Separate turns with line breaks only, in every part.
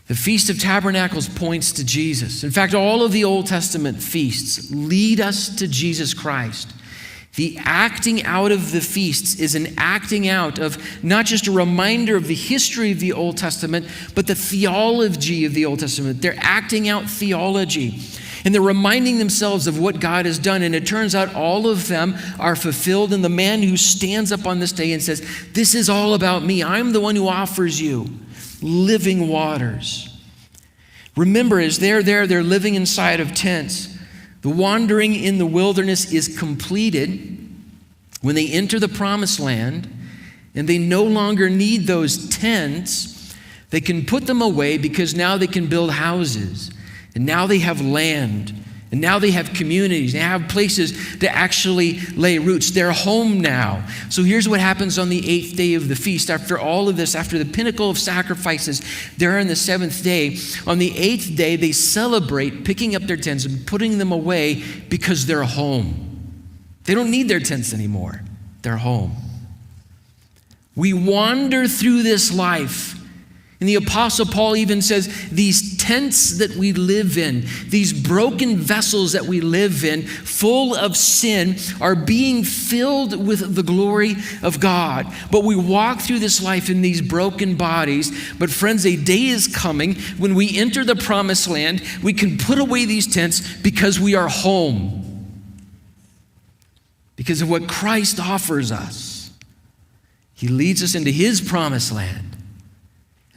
The Feast of Tabernacles points to Jesus. In fact, all of the Old Testament feasts lead us to Jesus Christ. The acting out of the feasts is an acting out of not just a reminder of the history of the Old Testament, but the theology of the Old Testament. They're acting out theology. And they're reminding themselves of what God has done. And it turns out all of them are fulfilled in the man who stands up on this day and says, this is all about me. I'm the one who offers you living waters. Remember, as they're there, they're living inside of tents. The wandering in the wilderness is completed when they enter the promised land, and they no longer need those tents. They can put them away because now they can build houses, and now they have land, and now they have communities. They have places to actually lay roots. They're home now. So here's what happens on the 8th day of the feast. After all of this, after the pinnacle of sacrifices, they're on the 7th day. On the 8th day, they celebrate picking up their tents and putting them away because they're home. They don't need their tents anymore. They're home. We wander through this life. And the Apostle Paul even says these tents that we live in, these broken vessels that we live in, full of sin, are being filled with the glory of God. But we walk through this life in these broken bodies. But friends, a day is coming when we enter the promised land, we can put away these tents because we are home. Because of what Christ offers us. He leads us into his promised land.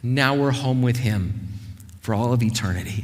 Now we're home with him for all of eternity.